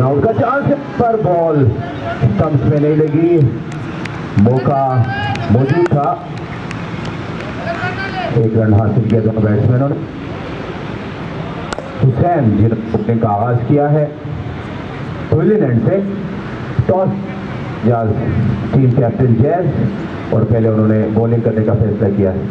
Round का chance है पर बॉल स्टंप्स में नहीं लगी, मौका मौजूद था। एक रन हासिल किया दोनों बैट्समैनों ने। हुसैन जिन्होंने ओपनिंग का आगाज किया है पवेलियन एंड से, टॉस जाज टीम कैप्टन जैज और पहले उन्होंने बॉलिंग करने का फैसला किया है।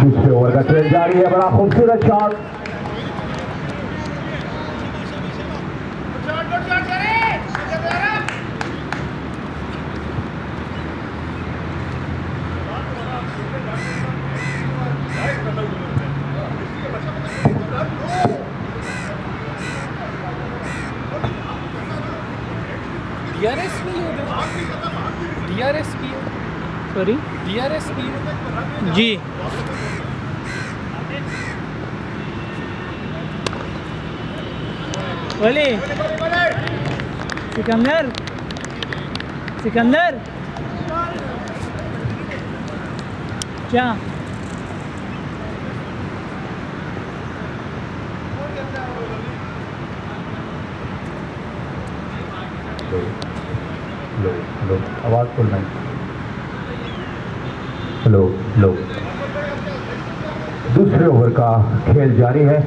दूसरे ओवर का खेल जारी है, बड़ा खूबसूरत शॉट। DRSP सॉरी DRSP जी बोले सिकंदर सिकंदर क्या लो लो लो, आवाज़ फुल नहीं, लो लो। दूसरे ओवर का खेल जारी है।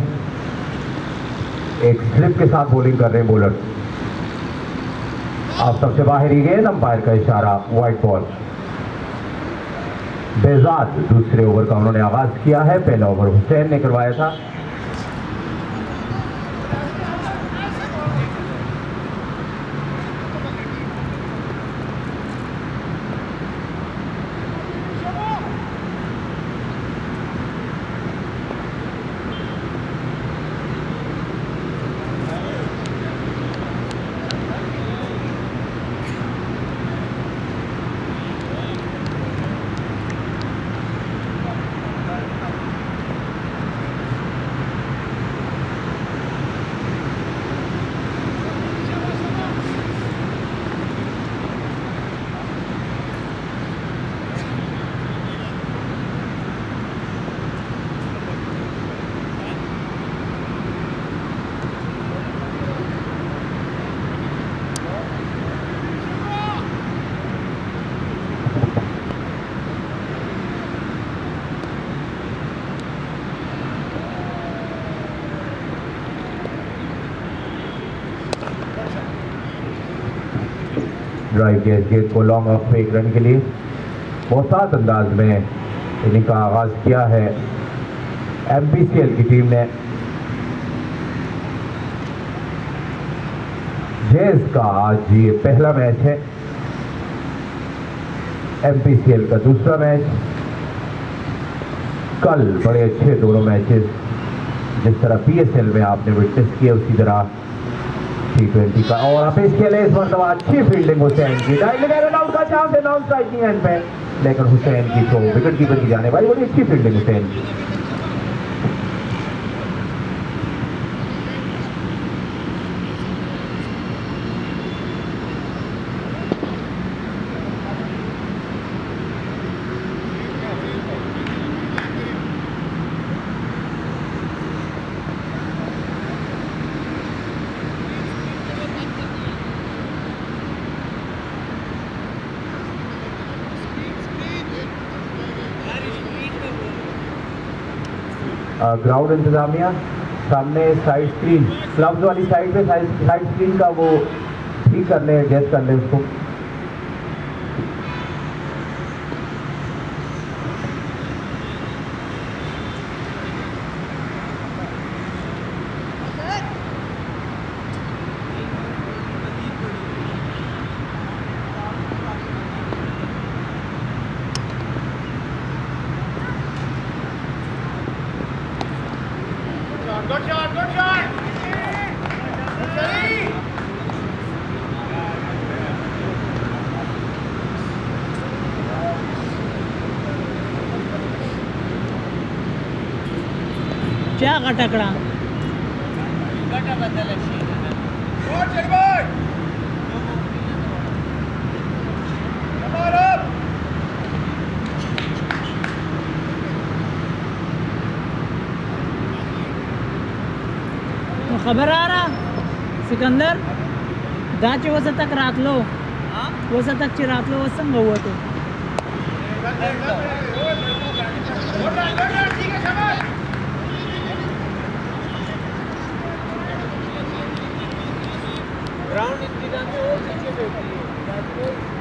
एक स्लिप के साथ बॉलिंग कर रहे हैं बॉलर। अब सबसे बाहरी गेंद, अंपायर का इशारा, व्हाइट बॉल। बेजाद दूसरे ओवर का उन्होंने आगाज किया है। पहला ओवर हुसैन ने करवाया था। ड्राइव के इस गेंद को लॉन्ग ऑफ पे एक रन के लिए मोहतात अंदाज में इनिंग का आगाज किया है एमपीसीएल की टीम ने। जैज का आज ये पहला मैच है, एमपीसीएल का दूसरा मैच। कल बड़े अच्छे दोनों मैचेस जिस तरह पीएसएल में आपने विटनेस किया, उसी तरह T20 का। और अब इसके लिए इस मरतबा अच्छी फील्डिंग हुसैन की, रन आउट का चांस है, नॉन स्ट्राइकिंग एंड पे, लेकिन हुसैन की तो विकेट कीपर की जाने वाली, बड़ी अच्छी फील्डिंग हुसैन की। ग्राउंड इंतजामिया सामने साइड स्क्रीन, क्लब्स वाली साइड पे साइड स्क्रीन का वो ठीक कर ले, एडजस्ट कर ले उसको। क्या कटकड़ा तो खबर आ रहा सिकंदर दाचे वस तक रात लो वस तक रात लो वस संग हुआ तो ग्राउंड इंतजाम में वो पीछे बैठी है।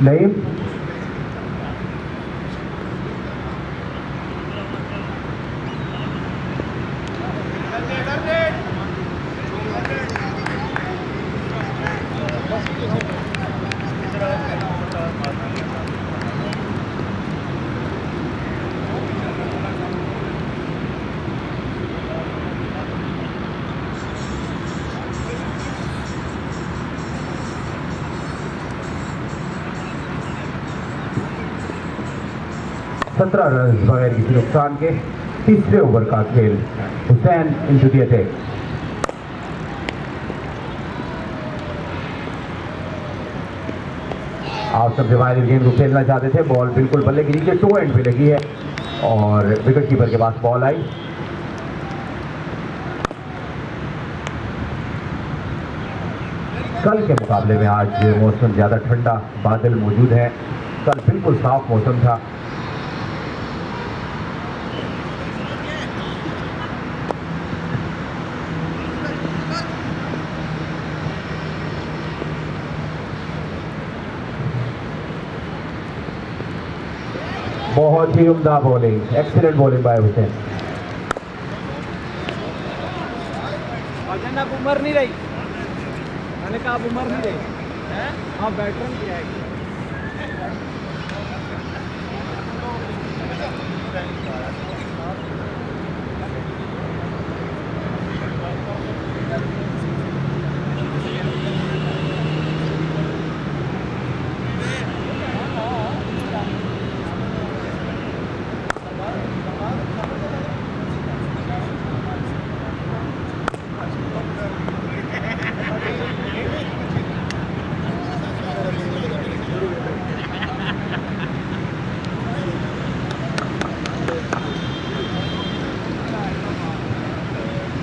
नहीं 17 रन बगैर किसी नुकसान के तीसरे ओवर का खेल। Hussain into the attack. आप सब डिवाइडेड गेम को खेलना चाहते थे, बॉल बिल्कुल बल्ले के नीचे टो एंड पे लगी है और विकेट कीपर के पास बॉल आई। कल के मुकाबले में आज मौसम ज़्यादा ठंडा, बादल मौजूद है। कल बिल्कुल साफ मौसम था। बहुत ही उम्दा bowling, excellent bowling bye Hussain. अब उम्र नहीं रही, मैंने कहा अब उम्र नहीं रही। हाँ बैटरन किया है।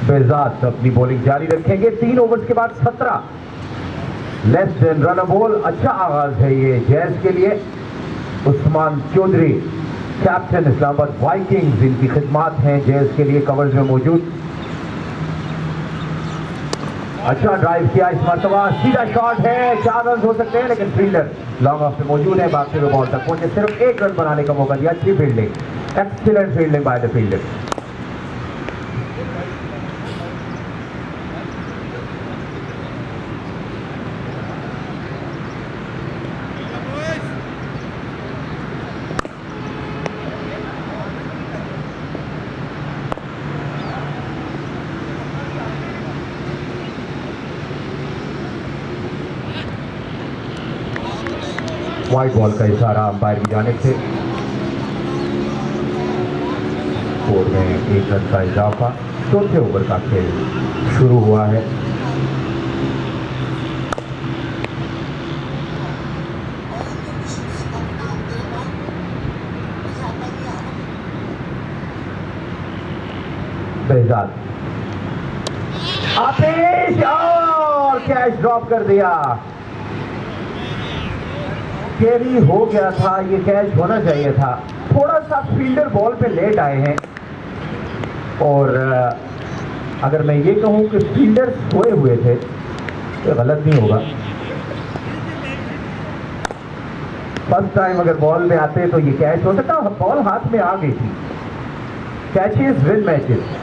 बेजाद अपनी बॉलिंग जारी रखेंगे। 3 ओवर्स के बाद 17 लेस देन रन बॉल। अच्छा आगाज है ये जैज के लिए। उस्मान चौधरी कैप्टन इस्लामाबाद वाइकिंग्स, इनकी खिदमात हैं जैज के लिए कवर्स में मौजूद। अच्छा ड्राइव किया इस मरतबा, सीधा शॉट है, 4 रन हो सकते हैं लेकिन फील्डर लॉन्ग ऑफ पे मौजूद है। भागते हुए बॉल तक पहुंचे, सिर्फ 1 रन बनाने का मौका दिया। अच्छी fielding, excellent fielding by the fielder. White ball का इशारा अंपायर की जानिब से। स्कोर में 1 रन का इजाफा। चौथे ओवर का खेल शुरू हुआ है। बेजाद आतिश और कैच ड्रॉप कर दिया। कैरी हो गया था, ये कैच होना चाहिए था। थोड़ा सा फील्डर बॉल पे लेट आए हैं और अगर मैं ये कहूं कि फील्डर सोए हुए थे तो गलत नहीं होगा। फर्स्ट टाइम अगर बॉल में आते तो ये कैच हो सकता, बॉल हाथ में आ गई थी। Catches win matches.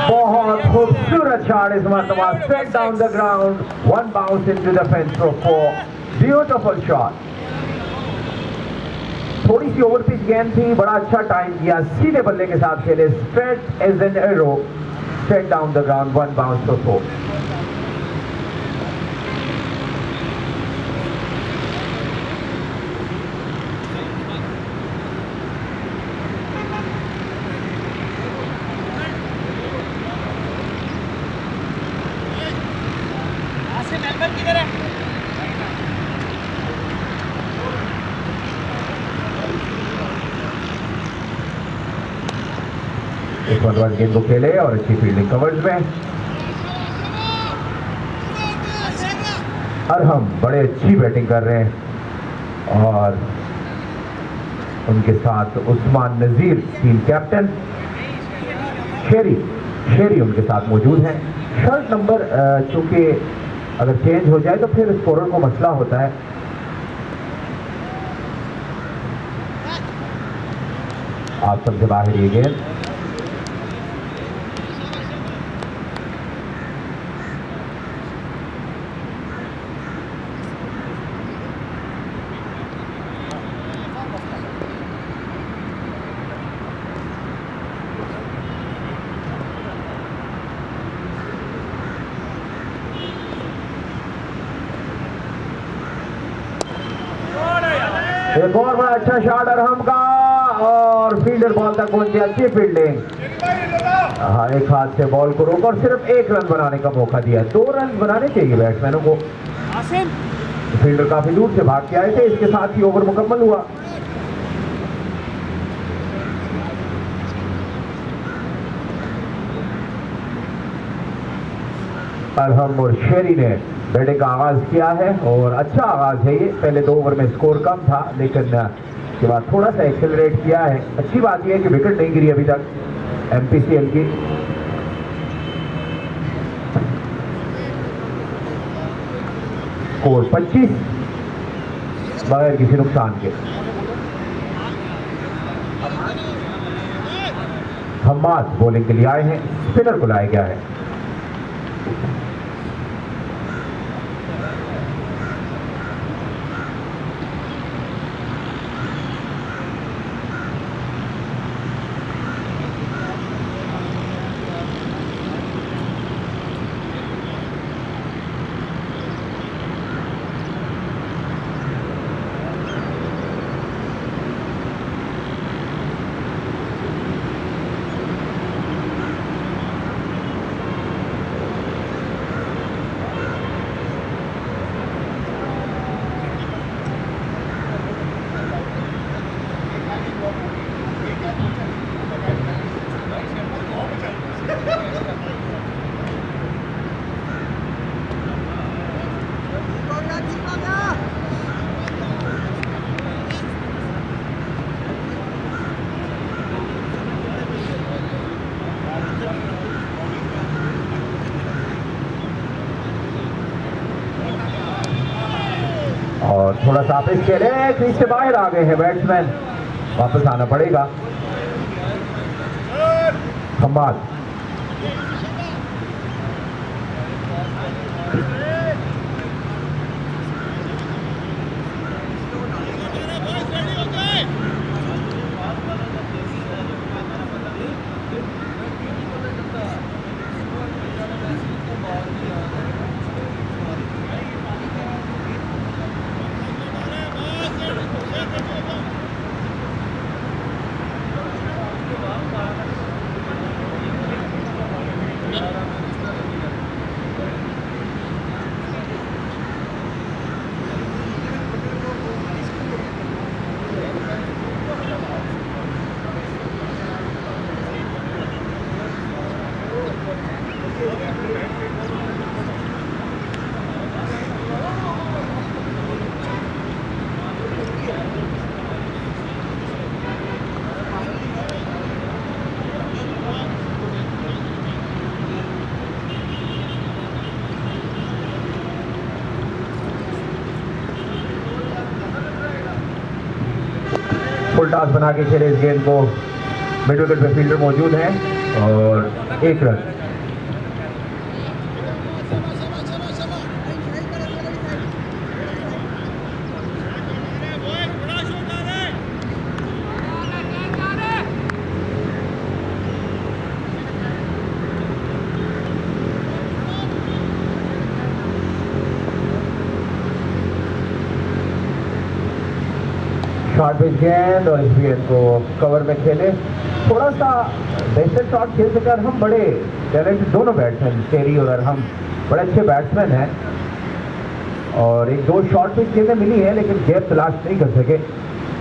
बहुत खूबसूरत शॉट इस मरतबा, straight down the ground, 1 bounce into the fence for 4। Beautiful shot. थोड़ी सी ओवर पिच गेंद थी, बड़ा अच्छा टाइम किया, सीधे बल्ले के साथ खेले, straight as an arrow, straight down the ground, 1 bounce four 4। किधर है? एक बार गेंद को खेले और अच्छी फील्डिंग कवर्स में। अरहम बड़े अच्छी बैटिंग कर रहे हैं और उनके साथ उस्मान नजीर टीम कैप्टन, शेरी उनके साथ मौजूद हैं। शर्ट नंबर चूंकि अगर चेंज हो जाए तो फिर स्कोरर को मसला होता है, आप सबसे बाहर ये गेंद। एक और बड़ा अच्छा शॉट अरहम का और फील्डर बॉल तक पहुंची, अच्छी फील्डिंग। हाँ, एक हाथ से बॉल को रोक और सिर्फ 1 रन बनाने का मौका दिया। 2 रन बनाने चाहिए बैट्समैनों को। फील्डर काफी दूर से भाग के आए थे, इसके साथ ही ओवर मुकम्मल हुआ। अरहम और शेरी ने बैटिंग का आगाज किया है और अच्छा आगाज है ये। पहले 2 ओवर में स्कोर कम था, लेकिन के बाद थोड़ा सा एक्सेलरेट किया है। अच्छी बात यह है कि विकेट नहीं गिरी अभी तक एमपीसीएल की। स्कोर 25 बगैर किसी नुकसान के। हम्माद बॉलिंग के लिए आए हैं, स्पिनर को लाया गया है। और थोड़ा सा पेश खेले, क्रीज से बाहर आ गए हैं बैट्समैन, वापस आना पड़ेगा। हम्माद फुल टॉस बना के खेले इस गेंद को। मिड विकेट पे फील्डर मौजूद है और 1 रन। शॉर्ट पिच गेंद और इस गेंद को कवर में खेले। थोड़ा सा बेहतर शॉट खेल सके। हम बड़े टैलेंटेड दोनों बैट्समैन, शेरी और अरहम बड़े अच्छे बैट्समैन हैं और 1-2 शॉर्ट पिच गेंदें मिली है, लेकिन गैप तलाश नहीं कर सके।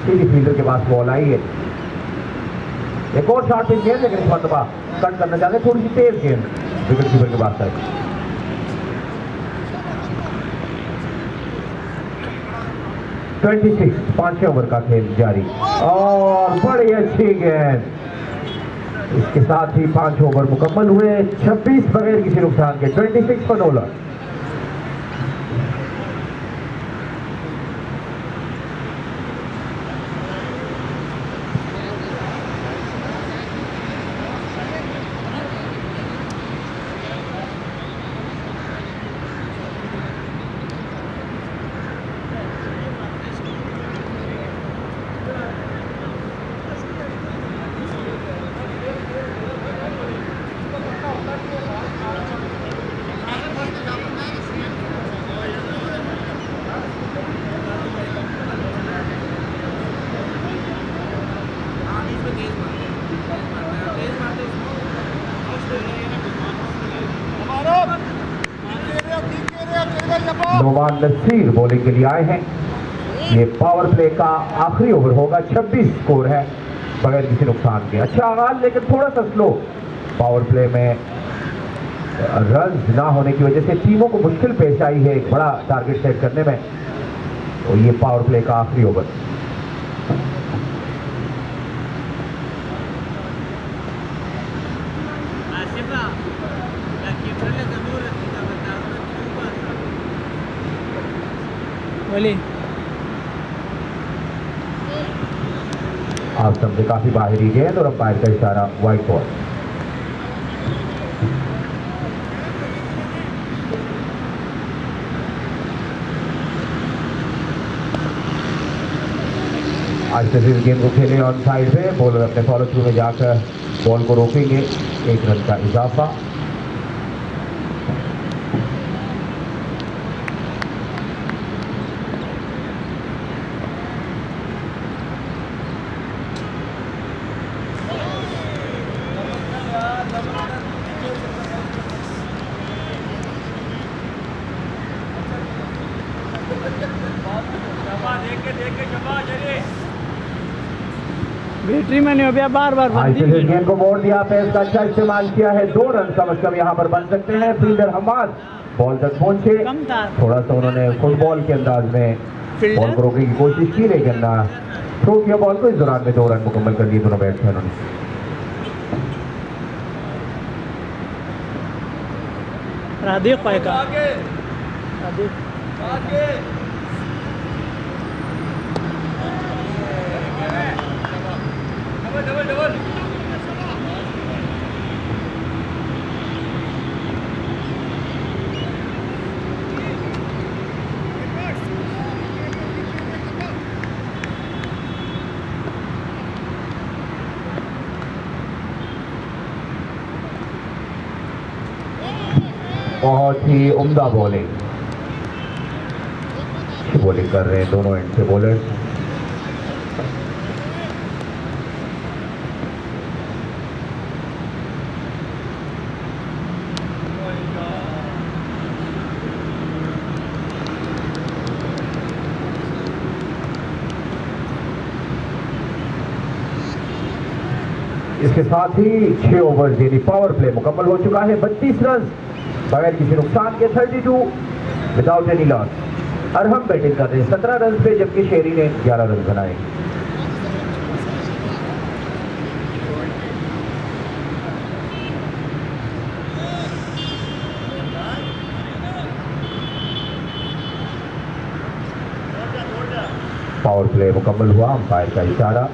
सीधी फील्डर के पास बॉल आई है। एक और शॉर्ट पिच गेंद, लेकिन इस मरतबा कट करना चाहते, थोड़ी सी तेज गेंद विकेट कीपर के पास तक। 26 5 ओवर का खेल जारी और बड़ी अच्छी गेंद। इसके साथ ही 5 ओवर मुकम्मल हुए, 26 बगैर किसी नुकसान के, 26 पर no run. Noman Naseer bowling के लिए आए हैं। ये पावर प्ले का आखिरी ओवर होगा। 26 स्कोर है बगैर किसी नुकसान के। अच्छा आगाज लेकिन थोड़ा सा स्लो। पावर प्ले में रन ना होने की वजह से टीमों को मुश्किल पेश आई है एक बड़ा टारगेट सेट करने में। तो ये पावर प्ले का आखिरी ओवर। बोली आप समझे काफी बाहरी गेंद और अंपायर का इशारा वाइड बॉल। आज से इस गेंद को खेले ऑन साइड पे। बॉलर अपने फॉलो थ्रू में जाकर बॉल को रोकेंगे। 1 रन का इजाफा। बैटरी मैंने अभी बार बार आज से इस गेंद को मोड़ दिया। पेस का अच्छा इस्तेमाल किया है। 2 रन कम से कम यहाँ पर बन सकते हैं। फील्डर हमाद बॉल तक पहुंचे। कम था। थोड़ा सा उन्होंने फुटबॉल के अंदाज में फील्डर? बॉल को रोकने की कोशिश की लेकिन थ्रो किया बॉल को। इस दौरान में 2 रन मुकम्मल कर लिए दोनों बैट्समैनों ने। राधिक पाएगा राधिक बहुत ही उम्दा बॉलिंग। बॉलिंग कर रहे हैं दोनों एंड से बॉलर। इसके साथ ही 6 ओवर यानी पावर प्ले मुकम्मल हो चुका है। 32 रन बगैर किसी नुकसान के। 32 without any loss. Arham batting कर रहे हैं 17 रन पे, जबकि शेरी ने 11 रन बनाए। पावर प्ले मुकम्मल हुआ। अंपायर का इशारा।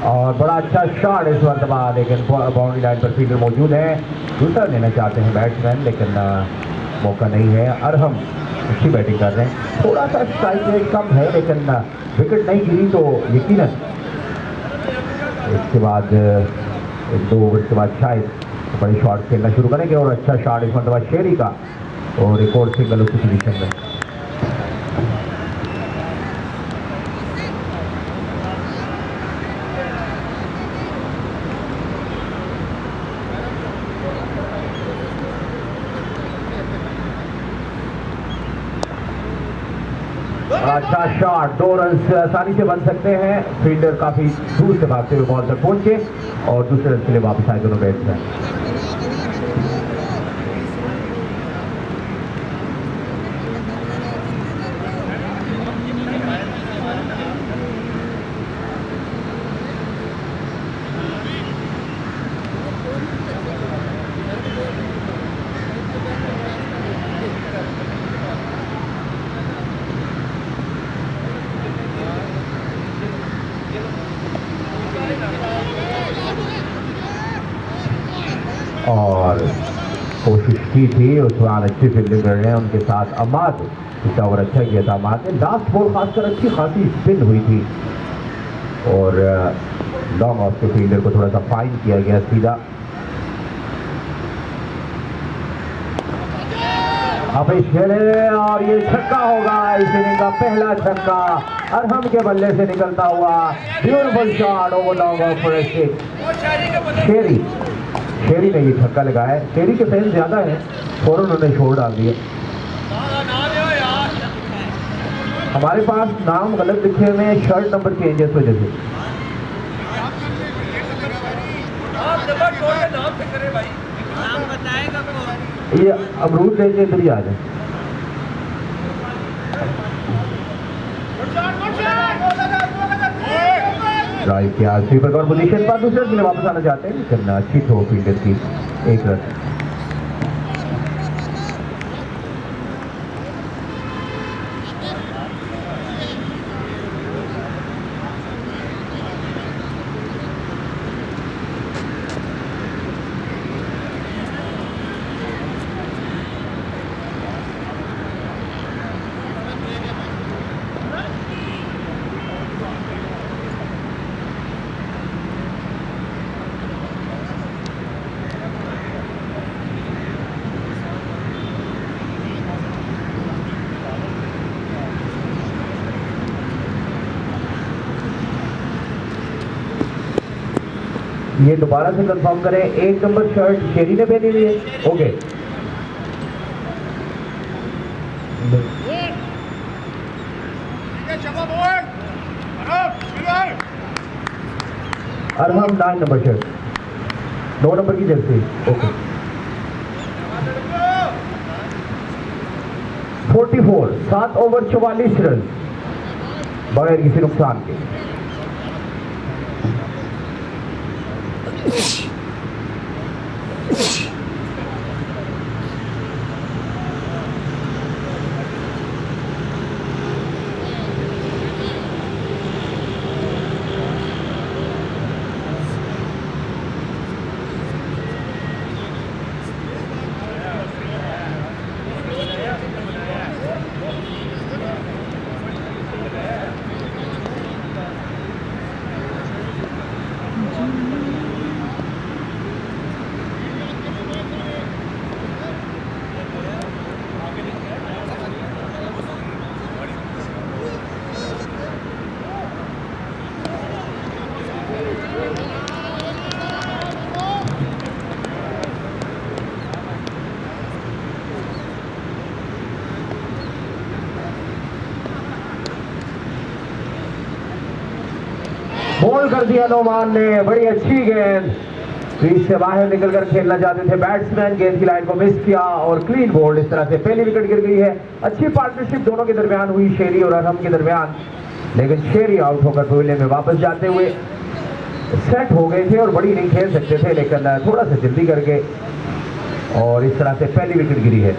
और बड़ा अच्छा शॉट इस मरतबा, लेकिन बाउंड्री लाइन पर फील्डर मौजूद है। दूसरा लेना चाहते हैं बैट्समैन, लेकिन मौका नहीं है। अरहम अच्छी बैटिंग कर रहे हैं। थोड़ा सा स्ट्राइक रेट कम है, लेकिन विकेट नहीं गिरी तो यकीनन इसके बाद 1-2 ओवर के बाद शायद बड़े शॉट खेलना शुरू करेंगे। और अच्छा शॉट इस मरतबा शेरी का, और एक और सिंगल उसी पोजीशन में। अच्छा शॉट, 2 रन आसानी से बन सकते हैं। फील्डर काफी दूर से भागते हुए बॉल तक पहुंचे और दूसरे रन के लिए वापस आए दोनों बैट्समैन। कोशिश की थी, उस बाद अच्छी फील्डिंग कर रहे हैं उनके साथ अमाद। इसका ओवर अच्छा किया था अमाद ने। लास्ट बॉल खासकर अच्छी खासी स्पिन हुई थी और लॉन्ग ऑफ के फील्डर को थोड़ा सा फाइन किया गया सीधा। अब इस खेले और ये छक्का होगा, इस इनिंग का पहला छक्का अरहम के बल्ले से निकलता हुआ। Beautiful shot over long off for a six. शेरी ने ये छक्का लगाया है। शेरी के फैन ज्यादा है, फौरन उन्होंने छोड़ डाल दिया। हमारे पास नाम गलत लिखे हुए हैं, शर्ट नंबर चेंज है इस वजह से। ये अमरूद लेके इधर ही आ जाए। ड्राइव किया स्वीपर कवर पोजीशन पर, दूसरे के लिए वापस आना चाहते हैं लेकिन अच्छी थ्रो फील्डर की, 1 रन। ये दोबारा से कंफर्म करें, 1 नंबर शर्ट शेरी ने पहनी हुई है। Okay, Arham 9 number shirt, 9 number की जर्सी। ओके, 44, 7 ओवर 44 रन बगैर किसी नुकसान के। बॉल कर दिया नोमान ने, बड़ी अच्छी गेंद, क्रीज से बाहर निकलकर खेलना चाहते थे बैट्समैन, गेंद की लाइन को मिस किया और क्लीन बोल्ड। इस तरह से पहली विकेट गिर गई है। अच्छी पार्टनरशिप दोनों के दरमियान हुई, शेरी और अरहम के दरमियान, लेकिन शेरी आउट होकर पवेलियन में वापस जाते हुए सेट हो गए थे और बड़ी नहीं खेल सकते थे, लेकिन थोड़ा सा जल्दी कर गए और इस तरह से पहली विकेट गिरी है।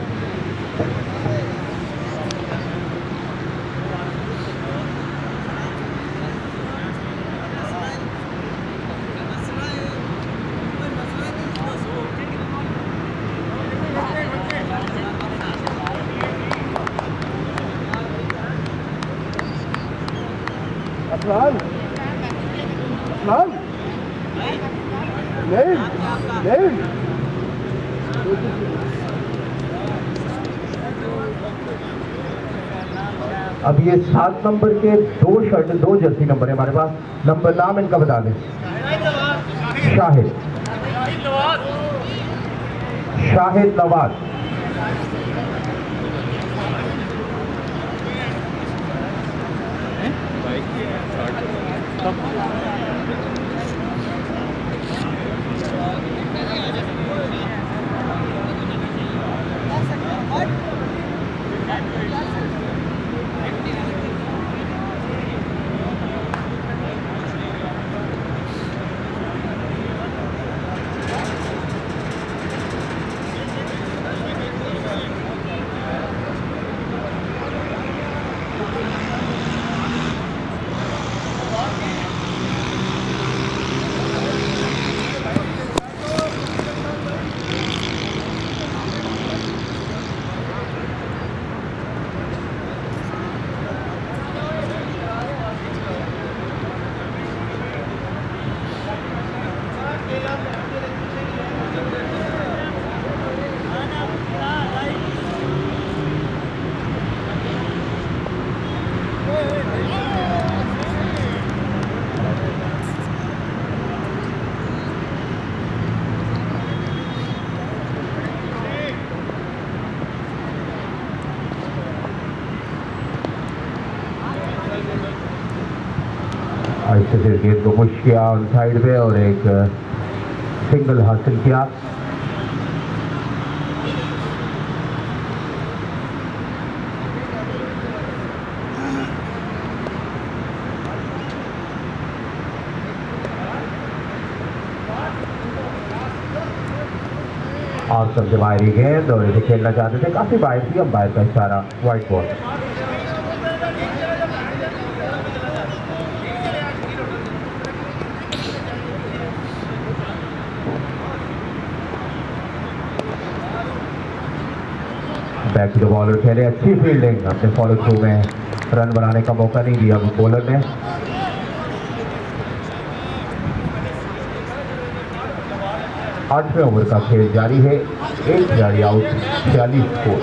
Lan. Lan. Değil. Değil. अब ये 7 नंबर के 2 शर्ट 2 जर्सी नंबर है हमारे पास। नंबर नाम इनका बता दें। शाहिद, शाहिद नवाज। आहिस्ते से गेंद को पुश किया ऑन साइड पे और एक सिंगल हासिल किया। और सबसे बाहरी गेंद और इसे खेलना चाहते थे, काफी बाहर थी, अंपायर का इशारा, white ball. Back to the bowler खेले, अच्छी फील्डिंग, अपने फॉलो थ्रू में रन बनाने का मौका नहीं दिया बॉलर ने। आठवें ओवर का खेल जारी है, एक खिलाड़ी आउट, 46 स्कोर।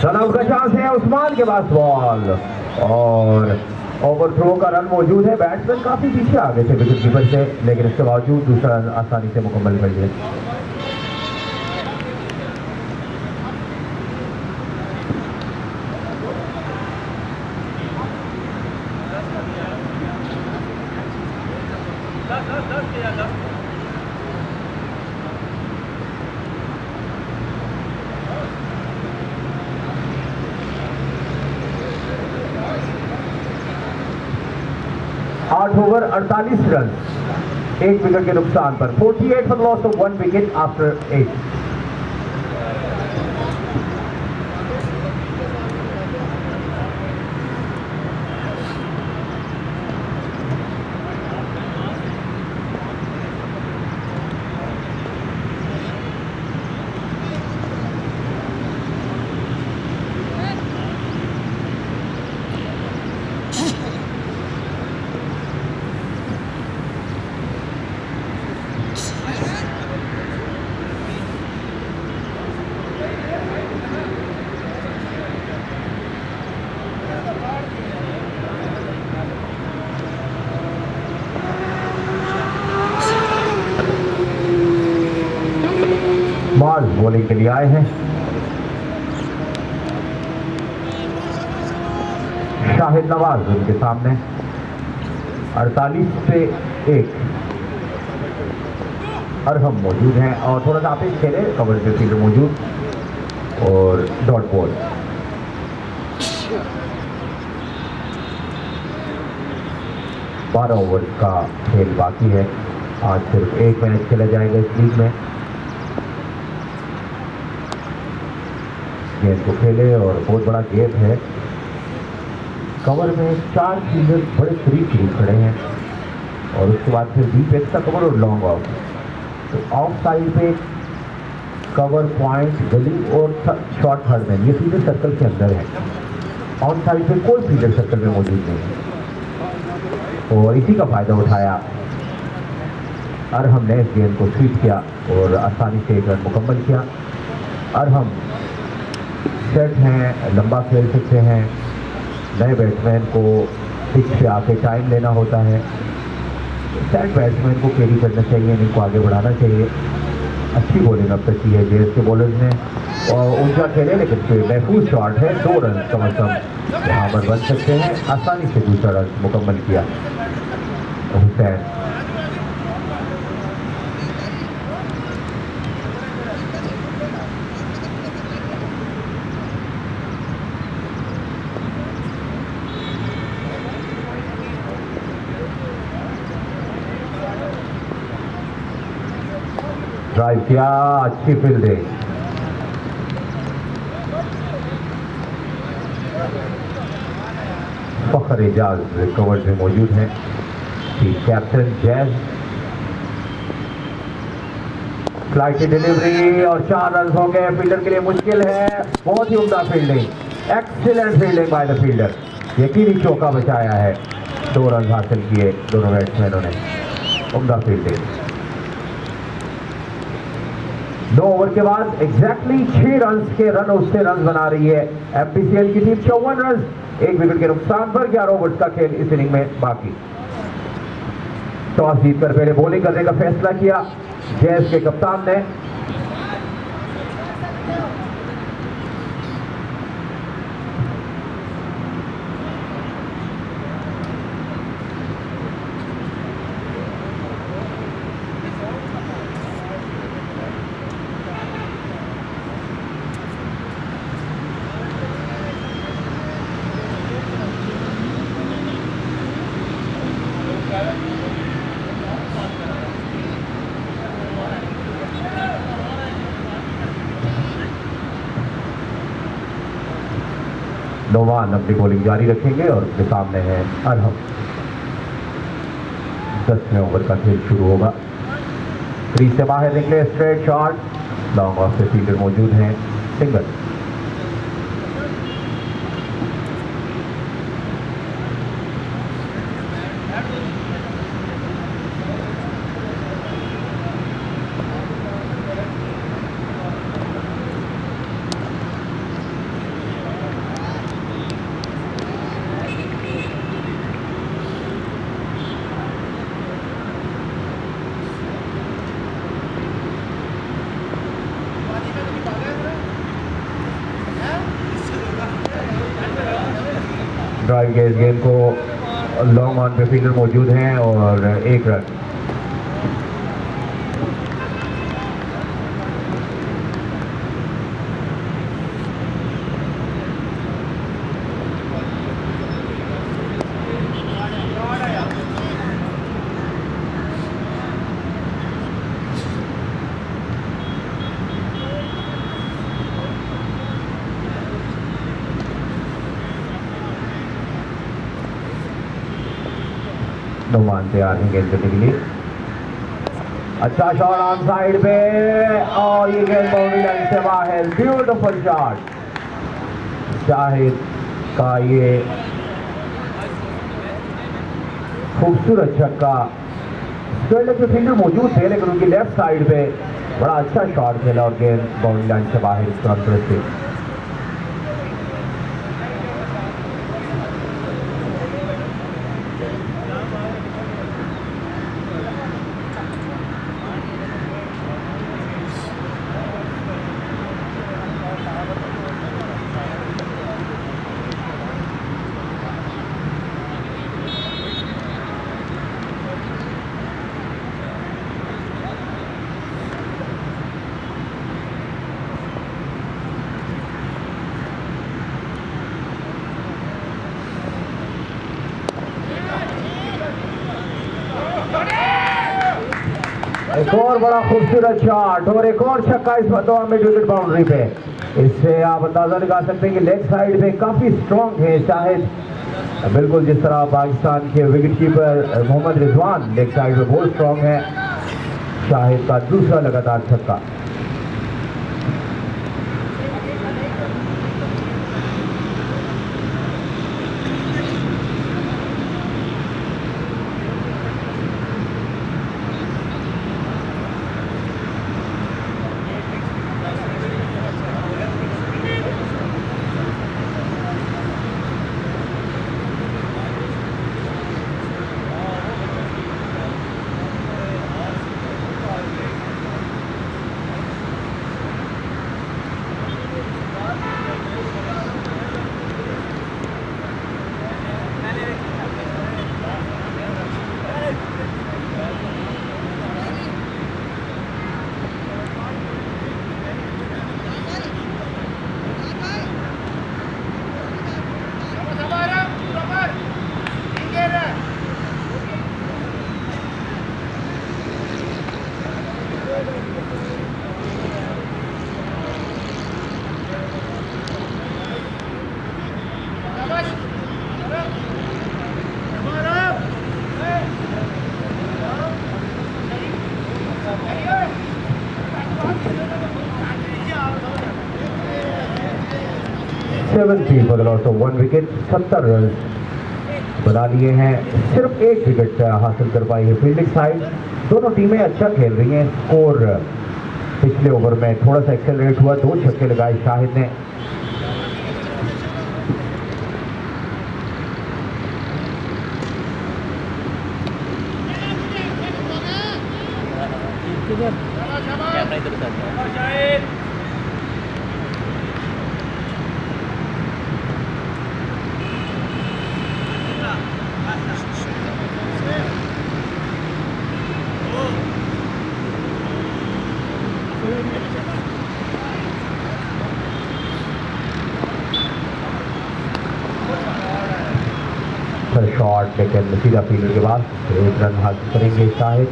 रनआउट का चांस है, उस्मान के पास बॉल और ओवर थ्रो का रन मौजूद है। बैट्समैन काफी पीछे आ गए थे विकेट कीपर से, लेकिन इसके बावजूद दूसरा रन आसानी से मुकम्मल कर लिया। आठ ओवर 48 रन, एक विकेट के नुकसान पर, 48 for loss of 1 wicket after 8। Marge bowling के लिए आए हैं, शाहिद नवाज उनके सामने, 48 पे 1। अरहम मौजूद हैं और थोड़ा सा आपिस खेले, कवर के फील्डर मौजूद और डॉट बॉल। बारह ओवर का खेल बाकी है, आज सिर्फ एक मैच खेला जाएगा इस लीग में। गेंद को खेले और बहुत बड़ा गैप है, कवर में 4 फील्डर बड़े करीब खड़े हैं और उसके बाद फिर डीप एक्स्ट्रा कवर और लॉन्ग आउट। तो ऑफ साइड पे कवर, पॉइंट, गली और शॉर्ट थर्ड मैन, ये फील्डर सर्कल के अंदर है। ऑन साइड पे कोई फील्डर सर्कल में मौजूद नहीं है और इसी का फायदा उठाया अरहम ने, इस गेंद को स्वीप किया और आसानी से एक रन मुकम्मल किया। अरहम सेट हैं, लंबा खेल सकते हैं, नए बैट्समैन को पिच पे आके टाइम लेना होता है, सेट बैट्समैन को कैरी करना चाहिए, इनको आगे बढ़ाना चाहिए। अच्छी बॉलिंग अब तक की है जेएस के बॉलर्स ने और ऊंचा खेले, लेकिन फिर महफूज शॉट है, 2 रन कम अज कम यहाँ पर बन सकते हैं। आसानी से दूसरा रन मुकम्मल किया हुसैन। ड्राइव किया, अच्छी फील्डिंग, फखर एजाज कवर में मौजूद हैं, कैप्टन जैज। फ्लाइट की डिलीवरी और 4 रन हो गए, फील्डर के लिए मुश्किल है, बहुत ही उम्दा fielding, excellent fielding by the fielder, यकीनी चौका बचाया है, 2 रन हासिल किए दोनों बैट्समैनों ने, उम्दा फील्डिंग। 9 ओवर के बाद एग्जैक्टली 6 रन के रन उससे रन बना रही है एफपीसीएल की टीम, 54 रन, 1 विकेट के नुकसान पर। 11 ओवर्स का खेल इस इनिंग में बाकी। टॉस जीतकर पहले बॉलिंग करने का फैसला किया जैस के कप्तान ने, नोमान अपनी बॉलिंग जारी रखेंगे और उनके सामने है अरहम। 10वें ओवर का खेल शुरू होगा। क्रीज से बाहर निकले, स्ट्रेट शॉट, लॉन्ग ऑफ से फील्डर मौजूद हैं, सिंगल। ड्राइव के इस गेंद को लॉन्ग ऑन पे फील्डर मौजूद हैं और 1 रन। नोमान तैयार हैं गेंद करने के लिए। अच्छा शॉट ऑन साइड पे और ये गेंद बाउंड्री लाइन से बाहर। ब्यूटीफुल शॉट शाहिद का, ये खूबसूरत छक्का। स्क्वायर के फील्डर मौजूद थे लेकिन उनकी लेफ्ट साइड पे बड़ा अच्छा शॉट खेला और गेंद बाउंड्री लाइन से बाहर इस तरह से। एक और बड़ा खूबसूरत शॉट और एक और छक्का इस फतवा में विकेट बाउंड्री पे। इससे आप अंदाजा लगा सकते हैं कि लेग साइड पे काफी स्ट्रॉन्ग है शाहिद, बिल्कुल जिस तरह पाकिस्तान के wicket keeper Mohammad Rizwan leg side पे बहुत स्ट्रॉन्ग है। शाहिद का दूसरा लगातार छक्का। For the loss of 1 wicket. 70 run बना लिए हैं। सिर्फ 1 विकेट हासिल कर पाई है फील्डिंग साइड। दोनों टीमें अच्छा खेल रही हैं। स्कोर पिछले ओवर में थोड़ा सा एक्सेलरेट हुआ, 2 छक्के लगाए शाहिद ने। शॉट शॉट लेकिन सीधा फील्डर के पास 1 रन हासिल करेंगे शाहिद।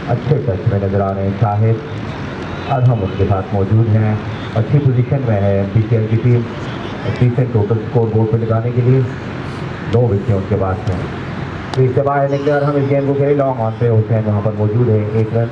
अच्छे टच में नजर आ रहे हैं शाहिद, और हम उनके साथ मौजूद हैं। अच्छी पोजीशन में है MPCL की team, decent total score board पर लगाने के लिए 2 विकेट उनके पास हैं। तो इससे बाहर निकले और हम इस गेम को खेले लॉन्ग ऑन पे हुसैन वहाँ पर मौजूद है, 1 रन।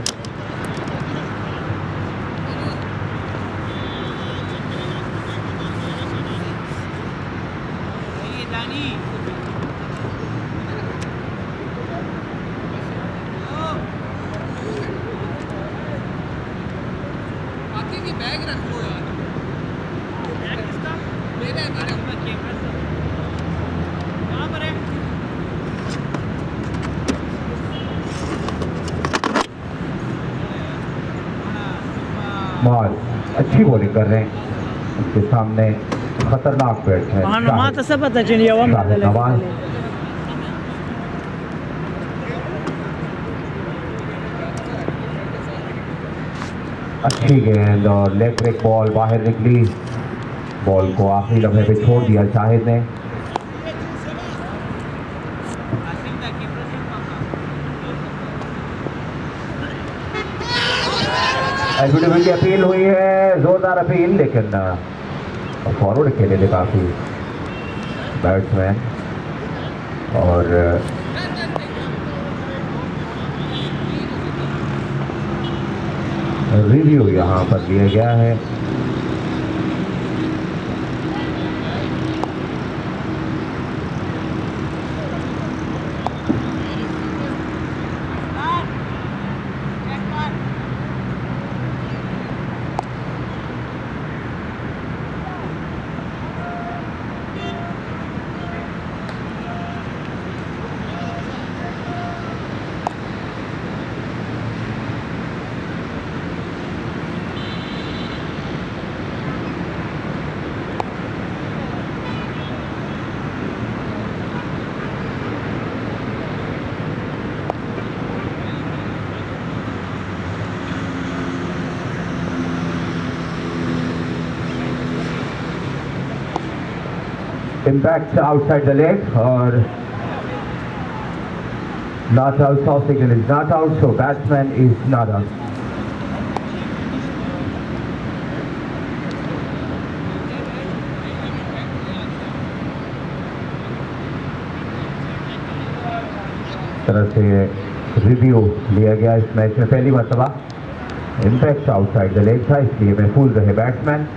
बैग रख लो यार। बैग किसका? मेरा कैमरा सर कहाँ पर है? माल अच्छी बॉलिंग कर रहे हैं, उनके सामने खतरनाक बैट है हाँ नमा तो सब पता चलिए वो शाहिद नवाज। अच्छी गेंद और लेग ब्रेक बॉल बाहर निकली, बॉल को आखिरी लम्हे पे छोड़ दिया शाहिद ने। एलबीडब्ल्यू की अपील हुई है, जोरदार अपील, लेकिन फॉरवर्ड खेले थे काफी बैट्समैन और रिव्यू यहाँ पर लिया गया है। Impact outside the leg or not out. Soft signal is not out, so batsman is not out. तरह से रिव्यू लिया गया इस मैच में पहली मरतबा। इम्पैक्ट आउटसाइड द लेग था, इसलिए महफूज रहे बैट्समैन।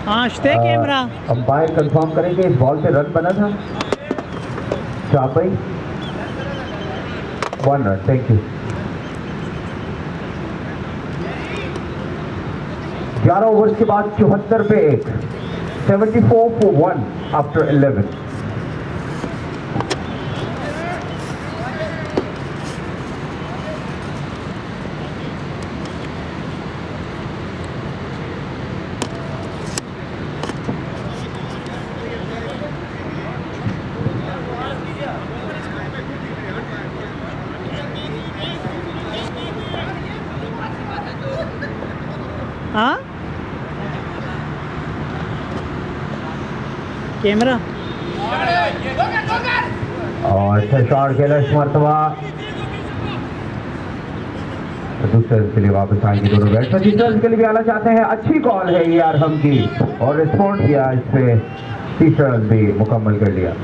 हाँ कैमरा अंपायर कंफर्म करेंगे इस बॉल पे रन बना था चापई 1 रन। Thank you. 11 ओवर्स के बाद 74 पे 1, 74 for 1 आफ्टर 11। हाँ कैमरा और अच्छा शॉट खेला इस मरतबा, दूसरे रन के लिए वापस आएंगे दोनों बैट्समैन, तीसरे रन के लिए भी आना चाहते हैं। अच्छी कॉल है ये अरहम की और रिस्पॉन्ड किया इस पे, तीसरा रन भी मुकम्मल कर लिया।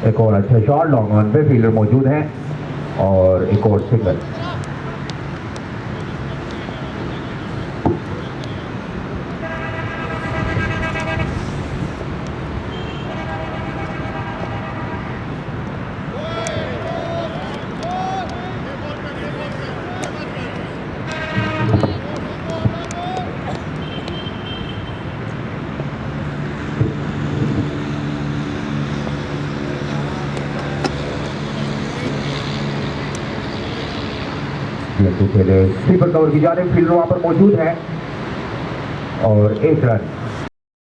एक और अच्छा शॉट लॉन्ग ऑन पे, फील्डर मौजूद हैं और एक और सिंगल। खेले स्लीपर कवर की जानिब, फील्डर वहां पर मौजूद है और 1 रन।